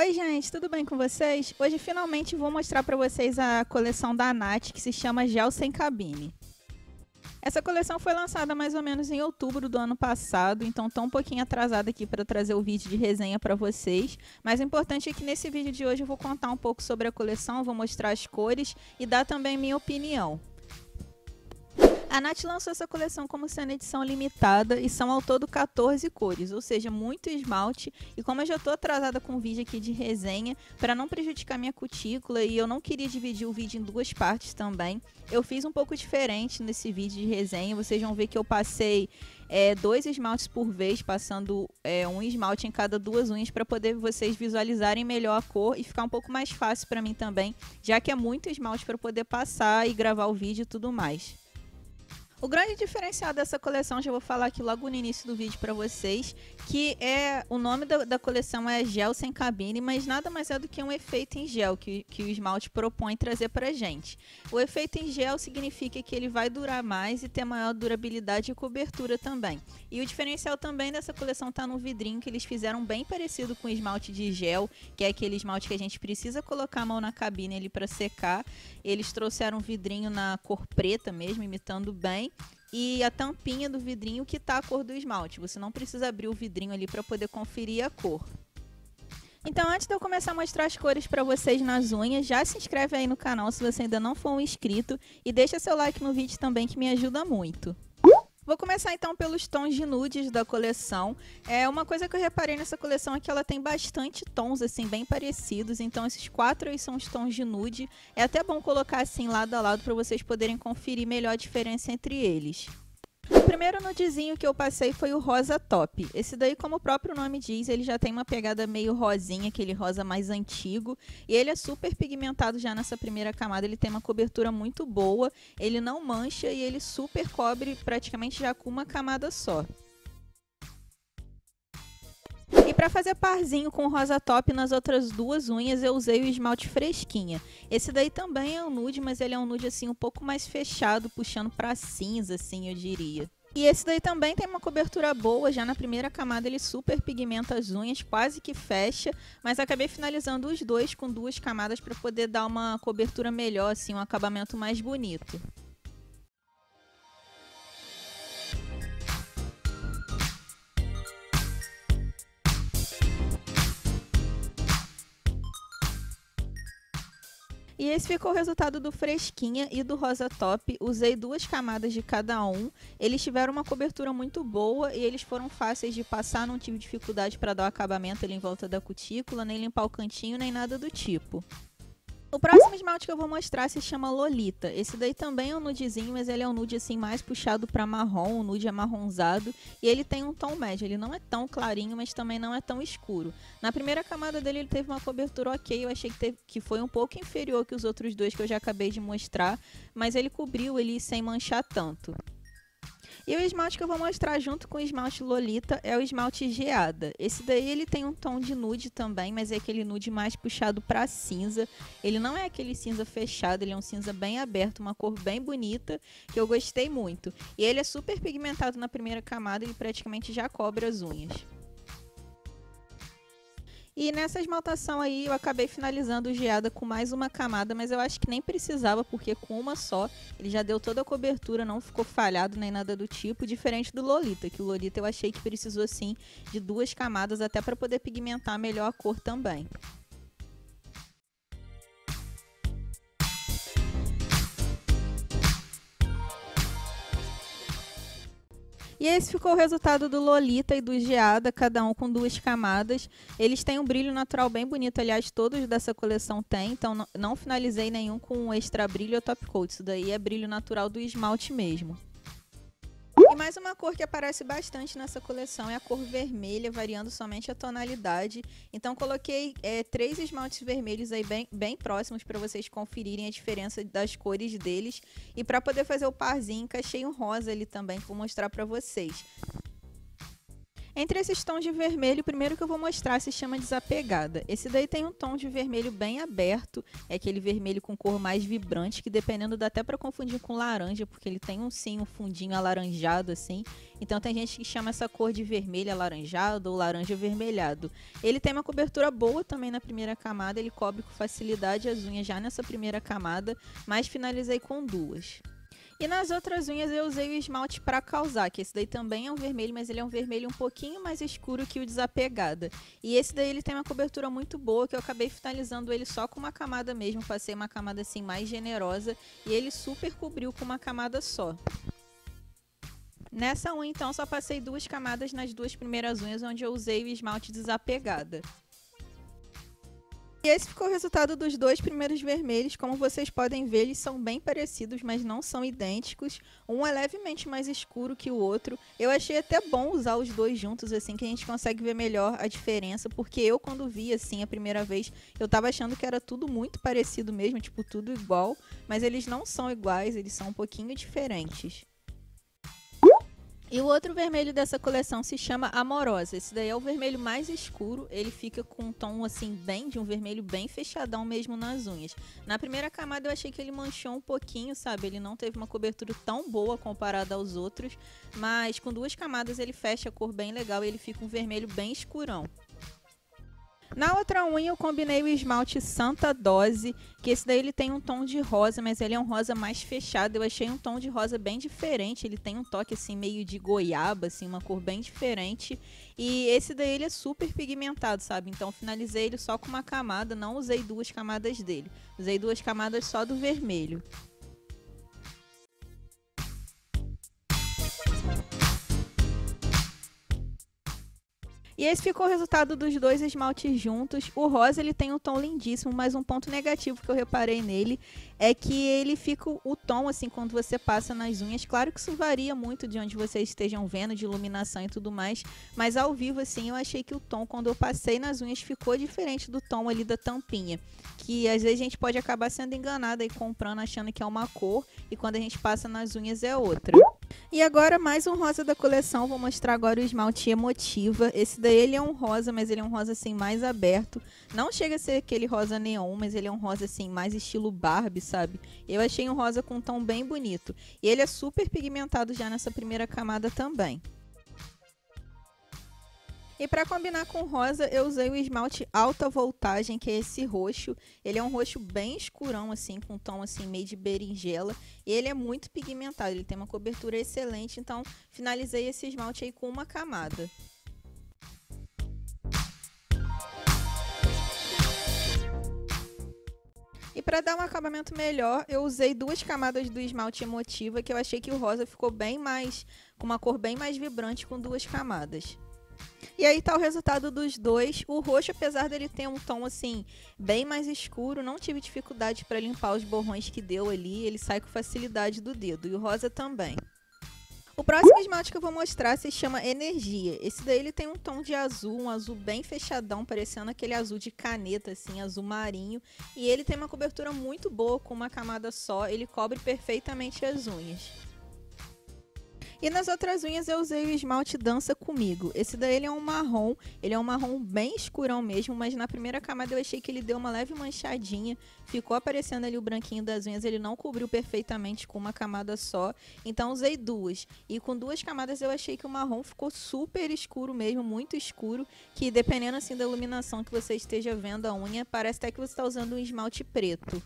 Oi gente, tudo bem com vocês? Hoje finalmente vou mostrar para vocês a coleção da Nath, que se chama Gel Sem Cabine. Essa coleção foi lançada mais ou menos em outubro do ano passado, então estou um pouquinho atrasada aqui para trazer o vídeo de resenha para vocês, mas o importante é que nesse vídeo de hoje eu vou contar um pouco sobre a coleção, vou mostrar as cores e dar também minha opinião. A Nath lançou essa coleção como sendo edição limitada e são ao todo 14 cores, ou seja, muito esmalte. E como eu já estou atrasada com o vídeo aqui de resenha, para não prejudicar minha cutícula e eu não queria dividir o vídeo em duas partes também, eu fiz um pouco diferente nesse vídeo de resenha. Vocês vão ver que eu passei 2 esmaltes por vez, passando um esmalte em cada 2 unhas para poder vocês visualizarem melhor a cor e ficar um pouco mais fácil para mim também, já que é muito esmalte para poder passar e gravar o vídeo e tudo mais. O grande diferencial dessa coleção, já vou falar aqui logo no início do vídeo para vocês, que o nome da coleção é Gel Sem Cabine, mas nada mais é do que um efeito em gel que o esmalte propõe trazer pra gente. O efeito em gel significa que ele vai durar mais e ter maior durabilidade e cobertura também. E o diferencial também dessa coleção está no vidrinho, que eles fizeram bem parecido com o esmalte de gel, que é aquele esmalte que a gente precisa colocar a mão na cabine ali para secar. Eles trouxeram um vidrinho na cor preta mesmo, imitando bem. E a tampinha do vidrinho que tá a cor do esmalte. Você não precisa abrir o vidrinho ali para poder conferir a cor. Então, antes de eu começar a mostrar as cores para vocês nas unhas, já se inscreve aí no canal se você ainda não for um inscrito e deixa seu like no vídeo também, que me ajuda muito. Vou começar então pelos tons de nudes da coleção. Uma coisa que eu reparei nessa coleção é que ela tem bastante tons assim bem parecidos, então esses 4 aí são os tons de nude. É até bom colocar assim lado a lado para vocês poderem conferir melhor a diferença entre eles. O primeiro nudezinho que eu passei foi o rosa top. Esse daí, como o próprio nome diz, ele já tem uma pegada meio rosinha, aquele rosa mais antigo. E ele é super pigmentado já nessa primeira camada, ele tem uma cobertura muito boa, ele não mancha e ele super cobre praticamente já com uma camada só. E para fazer parzinho com o rosa top nas outras 2 unhas, eu usei o esmalte Fresquinha. Esse daí também é um nude, mas ele é um nude assim um pouco mais fechado, puxando para cinza, assim, eu diria. E esse daí também tem uma cobertura boa, já na primeira camada ele super pigmenta as unhas, quase que fecha, mas acabei finalizando os dois com 2 camadas para poder dar uma cobertura melhor, assim, um acabamento mais bonito. E esse ficou o resultado do Fresquinha e do Rosa Top. Usei 2 camadas de cada um. Eles tiveram uma cobertura muito boa e eles foram fáceis de passar. Não tive dificuldade para dar o acabamento ali em volta da cutícula, nem limpar o cantinho, nem nada do tipo. O próximo esmalte que eu vou mostrar se chama Lolita. Esse daí também é um nudezinho, mas ele é um nude assim mais puxado para marrom, um nude amarronzado. E ele tem um tom médio, ele não é tão clarinho, mas também não é tão escuro. Na primeira camada dele ele teve uma cobertura ok, eu achei que foi um pouco inferior que os outros 2 que eu já acabei de mostrar. Mas ele cobriu ele sem manchar tanto. E o esmalte que eu vou mostrar junto com o esmalte Lolita é o esmalte Geada. Esse daí ele tem um tom de nude também, mas é aquele nude mais puxado para cinza. Ele não é aquele cinza fechado, ele é um cinza bem aberto, uma cor bem bonita, que eu gostei muito. E ele é super pigmentado na primeira camada, ele praticamente já cobre as unhas. E nessa esmaltação aí eu acabei finalizando o Geada com mais uma camada, mas eu acho que nem precisava, porque com uma só ele já deu toda a cobertura, não ficou falhado nem nada do tipo, diferente do Lolita, que o Lolita eu achei que precisou sim de 2 camadas até para poder pigmentar melhor a cor também. E esse ficou o resultado do Lolita e do Geada, cada um com 2 camadas. Eles têm um brilho natural bem bonito, aliás, todos dessa coleção têm, então não finalizei nenhum com extra brilho ou top coat. Isso daí é brilho natural do esmalte mesmo. E mais uma cor que aparece bastante nessa coleção é a cor vermelha, variando somente a tonalidade. Então coloquei 3 esmaltes vermelhos aí bem próximos para vocês conferirem a diferença das cores deles. E para poder fazer o parzinho, encaixei um rosa ali também, vou mostrar para vocês. Entre esses tons de vermelho, o primeiro que eu vou mostrar se chama Desapegada. Esse daí tem um tom de vermelho bem aberto, é aquele vermelho com cor mais vibrante, que dependendo dá até para confundir com laranja, porque ele tem um fundinho alaranjado assim. Então tem gente que chama essa cor de vermelho alaranjado ou laranja avermelhado. Ele tem uma cobertura boa também na primeira camada, ele cobre com facilidade as unhas já nessa primeira camada, mas finalizei com duas. E nas outras unhas eu usei o esmalte para causar, que esse daí também é um vermelho, mas ele é um vermelho um pouquinho mais escuro que o Desapegada. E esse daí ele tem uma cobertura muito boa, que eu acabei finalizando ele só com uma camada mesmo, passei uma camada assim mais generosa e ele super cobriu com uma camada só. Nessa unha então só passei duas camadas nas duas primeiras unhas, onde eu usei o esmalte Desapegada. E esse ficou o resultado dos dois primeiros vermelhos. Como vocês podem ver, eles são bem parecidos, mas não são idênticos. Um é levemente mais escuro que o outro. Eu achei até bom usar os dois juntos, assim, que a gente consegue ver melhor a diferença. Porque eu, quando vi, assim, a primeira vez, eu tava achando que era tudo muito parecido mesmo, tipo, tudo igual. Mas eles não são iguais, eles são um pouquinho diferentes. E o outro vermelho dessa coleção se chama Amorosa. Esse daí é o vermelho mais escuro, ele fica com um tom assim bem de um vermelho bem fechadão mesmo nas unhas. Na primeira camada eu achei que ele manchou um pouquinho, sabe? Ele não teve uma cobertura tão boa comparada aos outros, mas com duas camadas ele fecha a cor bem legal e ele fica um vermelho bem escurão. Na outra unha eu combinei o esmalte Santa Dose, que esse daí ele tem um tom de rosa, mas ele é um rosa mais fechado. Eu achei um tom de rosa bem diferente, ele tem um toque assim meio de goiaba, assim, uma cor bem diferente. E esse daí ele é super pigmentado, sabe? Então finalizei ele só com uma camada, não usei duas camadas dele. Usei duas camadas só do vermelho. E esse ficou o resultado dos dois esmaltes juntos. O rosa ele tem um tom lindíssimo, mas um ponto negativo que eu reparei nele é que ele fica o tom assim quando você passa nas unhas. Claro que isso varia muito de onde vocês estejam vendo, de iluminação e tudo mais, mas ao vivo assim eu achei que o tom quando eu passei nas unhas ficou diferente do tom ali da tampinha, que às vezes a gente pode acabar sendo enganada e comprando achando que é uma cor e quando a gente passa nas unhas é outra. E agora mais um rosa da coleção, vou mostrar agora o esmalte Emotiva. Esse daí ele é um rosa, mas ele é um rosa assim mais aberto. Não chega a ser aquele rosa neon, mas ele é um rosa assim mais estilo Barbie, sabe? Eu achei um rosa com um tom bem bonito. E ele é super pigmentado já nessa primeira camada também. E para combinar com rosa, eu usei o esmalte Alta Voltagem, que é esse roxo. Ele é um roxo bem escurão, assim, com um tom assim meio de berinjela. E ele é muito pigmentado, ele tem uma cobertura excelente, então finalizei esse esmalte aí com uma camada. E para dar um acabamento melhor, eu usei duas camadas do esmalte Emotiva, que eu achei que o rosa ficou bem mais, com uma cor bem mais vibrante com duas camadas. E aí tá o resultado dos dois. O roxo, apesar dele ter um tom assim bem mais escuro, não tive dificuldade para limpar os borrões que deu ali, ele sai com facilidade do dedo. E o rosa também. O próximo esmalte que eu vou mostrar se chama Energia. Esse daí ele tem um tom de azul, um azul bem fechadão, parecendo aquele azul de caneta, assim, azul marinho. E ele tem uma cobertura muito boa, com uma camada só, ele cobre perfeitamente as unhas. E nas outras unhas eu usei o esmalte Dança Comigo. Esse daí ele é um marrom bem escurão mesmo, mas na primeira camada eu achei que ele deu uma leve manchadinha, ficou aparecendo ali o branquinho das unhas, ele não cobriu perfeitamente com uma camada só, então usei duas. E com duas camadas eu achei que o marrom ficou super escuro mesmo, muito escuro, que dependendo assim da iluminação que você esteja vendo a unha, parece até que você está usando um esmalte preto.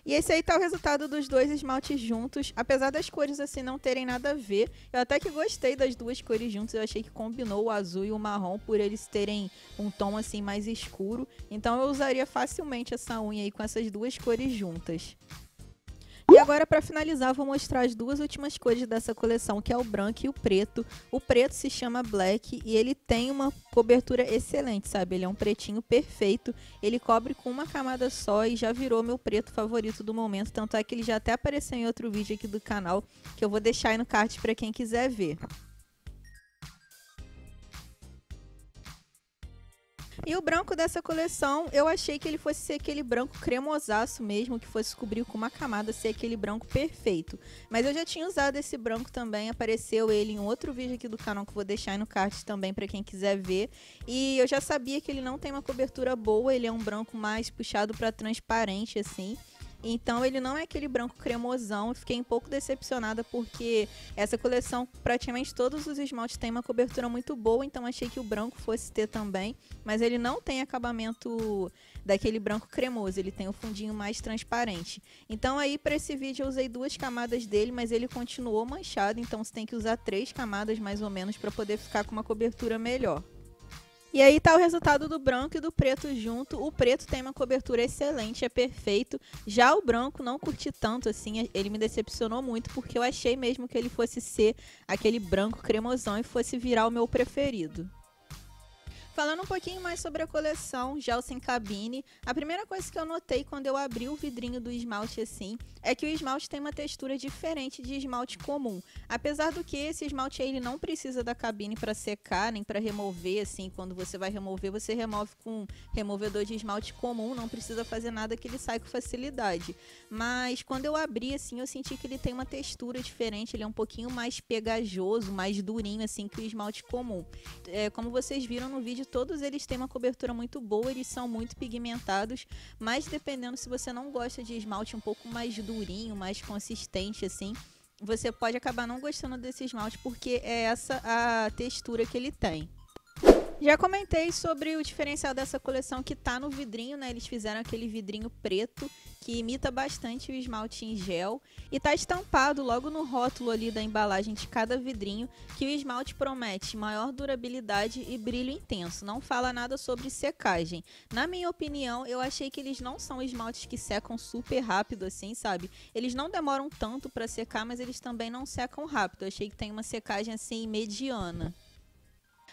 E esse aí tá o resultado dos dois esmaltes juntos. Apesar das cores assim não terem nada a ver, eu até que gostei das duas cores juntas. Eu achei que combinou o azul e o marrom por eles terem um tom assim mais escuro. Então eu usaria facilmente essa unha aí com essas duas cores juntas. E agora, para finalizar, vou mostrar as duas últimas cores dessa coleção, que é o branco e o preto. O preto se chama Black e ele tem uma cobertura excelente, sabe? Ele é um pretinho perfeito, ele cobre com uma camada só e já virou meu preto favorito do momento. Tanto é que ele já até apareceu em outro vídeo aqui do canal, que eu vou deixar aí no card para quem quiser ver. E o branco dessa coleção, eu achei que ele fosse ser aquele branco cremosaço mesmo, que fosse cobrir com uma camada, ser aquele branco perfeito. Mas eu já tinha usado esse branco também, apareceu ele em outro vídeo aqui do canal que eu vou deixar aí no card também para quem quiser ver. E eu já sabia que ele não tem uma cobertura boa, ele é um branco mais puxado para transparente assim. Então ele não é aquele branco cremosão. Eu fiquei um pouco decepcionada porque essa coleção, praticamente todos os esmaltes têm uma cobertura muito boa, então achei que o branco fosse ter também, mas ele não tem acabamento daquele branco cremoso, ele tem o fundinho mais transparente. Então aí para esse vídeo eu usei 2 camadas dele, mas ele continuou manchado, então você tem que usar 3 camadas mais ou menos para poder ficar com uma cobertura melhor. E aí tá o resultado do branco e do preto junto. O preto tem uma cobertura excelente, é perfeito. Já o branco não curti tanto assim, ele me decepcionou muito porque eu achei mesmo que ele fosse ser aquele branco cremosão e fosse virar o meu preferido. Falando um pouquinho mais sobre a coleção Gel Sem Cabine, a primeira coisa que eu notei quando eu abri o vidrinho do esmalte assim, é que o esmalte tem uma textura diferente de esmalte comum. Apesar do que esse esmalte aí, ele não precisa da cabine para secar, nem para remover, assim, quando você vai remover, você remove com removedor de esmalte comum, não precisa fazer nada que ele sai com facilidade. Mas quando eu abri assim, eu senti que ele tem uma textura diferente, ele é um pouquinho mais pegajoso, mais durinho assim que o esmalte comum. Como vocês viram no vídeo, todos eles têm uma cobertura muito boa, eles são muito pigmentados, mas dependendo se você não gosta de esmalte um pouco mais durinho, mais consistente assim, você pode acabar não gostando desse esmalte porque é essa a textura que ele tem. Já comentei sobre o diferencial dessa coleção que tá no vidrinho, né? Eles fizeram aquele vidrinho preto que imita bastante o esmalte em gel e tá estampado logo no rótulo ali da embalagem de cada vidrinho que o esmalte promete maior durabilidade e brilho intenso. Não fala nada sobre secagem. Na minha opinião, eu achei que eles não são esmaltes que secam super rápido assim, sabe? Eles não demoram tanto para secar, mas eles também não secam rápido. Eu achei que tem uma secagem assim mediana.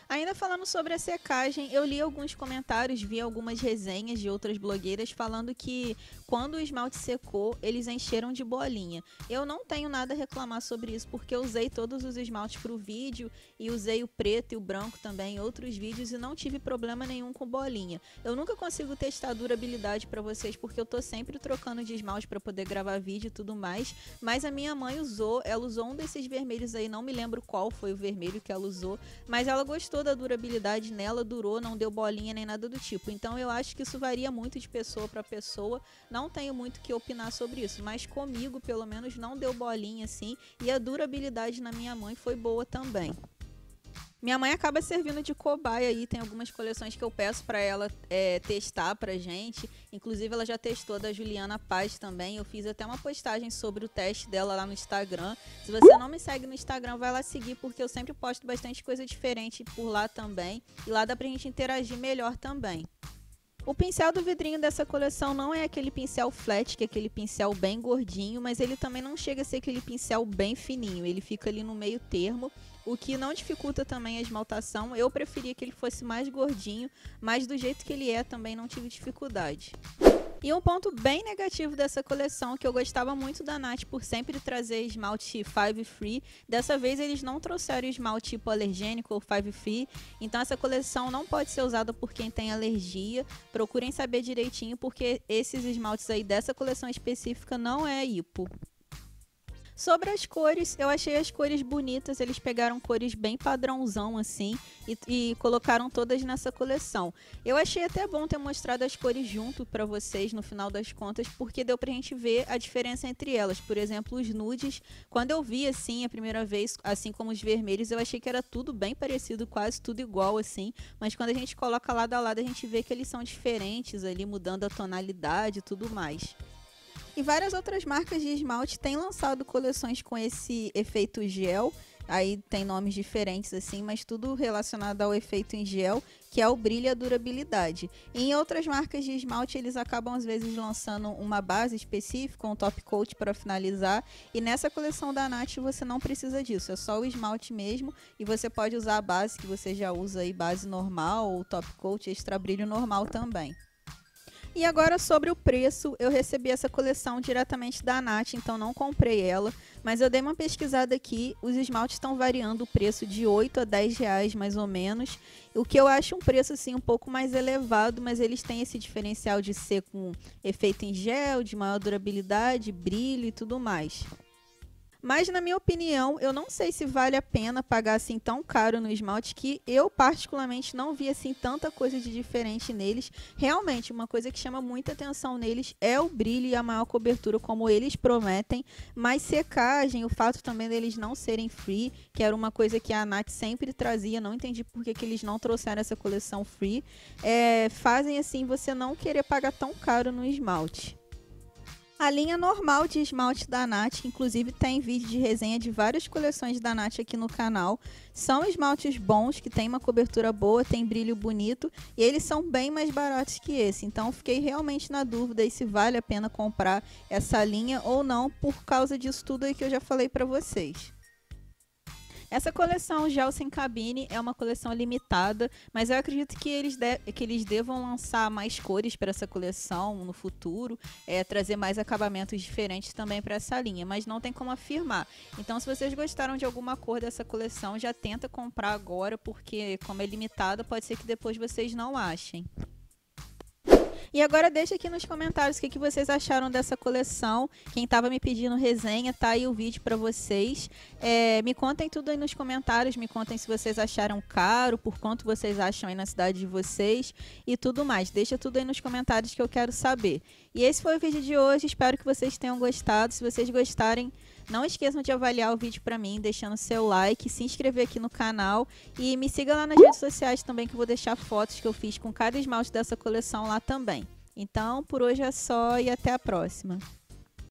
Ainda falando sobre a secagem, eu li alguns comentários, vi algumas resenhas de outras blogueiras falando que quando o esmalte secou, eles encheram de bolinha. Eu não tenho nada a reclamar sobre isso, porque eu usei todos os esmaltes para o vídeo e usei o preto e o branco também em outros vídeos e não tive problema nenhum com bolinha. Eu nunca consigo testar a durabilidade para vocês, porque eu tô sempre trocando de esmalte para poder gravar vídeo e tudo mais, mas a minha mãe ela usou um desses vermelhos aí, não me lembro qual foi o vermelho que ela usou, mas ela gostou da durabilidade nela, durou, não deu bolinha nem nada do tipo. Então eu acho que isso varia muito de pessoa para pessoa, não tenho muito o que opinar sobre isso, mas comigo pelo menos não deu bolinha assim e a durabilidade na minha mãe foi boa também. Minha mãe acaba servindo de cobaia aí, tem algumas coleções que eu peço para ela testar pra gente. Inclusive ela já testou da Juliana Paz também, eu fiz até uma postagem sobre o teste dela lá no Instagram. Se você não me segue no Instagram, vai lá seguir, porque eu sempre posto bastante coisa diferente por lá também. E lá dá pra gente interagir melhor também. O pincel do vidrinho dessa coleção não é aquele pincel flat, que é aquele pincel bem gordinho, mas ele também não chega a ser aquele pincel bem fininho, ele fica ali no meio termo, o que não dificulta também a esmaltação. Eu preferia que ele fosse mais gordinho, mas do jeito que ele é também não tive dificuldade. E um ponto bem negativo dessa coleção, que eu gostava muito da Nath por sempre trazer esmalte 5 Free, dessa vez eles não trouxeram esmalte hipoalergênico ou 5 Free, então essa coleção não pode ser usada por quem tem alergia. Procurem saber direitinho, porque esses esmaltes aí dessa coleção específica não é hipo. Sobre as cores, eu achei as cores bonitas, eles pegaram cores bem padrãozão assim e colocaram todas nessa coleção. Eu achei até bom ter mostrado as cores junto para vocês no final das contas, porque deu pra gente ver a diferença entre elas. Por exemplo, os nudes, quando eu vi assim a primeira vez, assim como os vermelhos, eu achei que era tudo bem parecido, quase tudo igual assim, mas quando a gente coloca lado a lado, a gente vê que eles são diferentes ali, mudando a tonalidade e tudo mais. E várias outras marcas de esmalte têm lançado coleções com esse efeito gel. Aí tem nomes diferentes assim, mas tudo relacionado ao efeito em gel, que é o brilho e a durabilidade. E em outras marcas de esmalte, eles acabam às vezes lançando uma base específica, um top coat para finalizar. E nessa coleção da Nath você não precisa disso, é só o esmalte mesmo. E você pode usar a base que você já usa aí, base normal, ou top coat extra brilho normal também. E agora sobre o preço, eu recebi essa coleção diretamente da Nath, então não comprei ela, mas eu dei uma pesquisada aqui, os esmaltes estão variando o preço de 8 a 10 reais mais ou menos, o que eu acho um preço assim um pouco mais elevado, mas eles têm esse diferencial de ser com efeito em gel, de maior durabilidade, brilho e tudo mais. Mas, na minha opinião, eu não sei se vale a pena pagar assim tão caro no esmalte, que eu particularmente não vi assim tanta coisa de diferente neles. Realmente, uma coisa que chama muita atenção neles é o brilho e a maior cobertura, como eles prometem. Mas secagem, o fato também deles não serem free, que era uma coisa que a Nath sempre trazia, não entendi por que eles não trouxeram essa coleção free, fazem assim você não querer pagar tão caro no esmalte. A linha normal de esmalte da Nath, inclusive tem vídeo de resenha de várias coleções da Nath aqui no canal. São esmaltes bons, que tem uma cobertura boa, tem brilho bonito e eles são bem mais baratos que esse. Então fiquei realmente na dúvida se vale a pena comprar essa linha ou não, por causa disso tudo aí que eu já falei para vocês. Essa coleção Gel Sem Cabine é uma coleção limitada, mas eu acredito que eles devam lançar mais cores para essa coleção no futuro, trazer mais acabamentos diferentes também para essa linha, mas não tem como afirmar. Então, se vocês gostaram de alguma cor dessa coleção, já tenta comprar agora, porque como é limitada, pode ser que depois vocês não achem. E agora deixa aqui nos comentários o que vocês acharam dessa coleção. Quem estava me pedindo resenha, tá aí o vídeo para vocês. Me contem tudo aí nos comentários, me contem se vocês acharam caro, por quanto vocês acham aí na cidade de vocês e tudo mais. Deixa tudo aí nos comentários que eu quero saber. E esse foi o vídeo de hoje, espero que vocês tenham gostado. Se vocês gostarem, não esqueçam de avaliar o vídeo para mim, deixando seu like, se inscrever aqui no canal e me siga lá nas redes sociais também, que eu vou deixar fotos que eu fiz com cada esmalte dessa coleção lá também. Então, por hoje é só e até a próxima.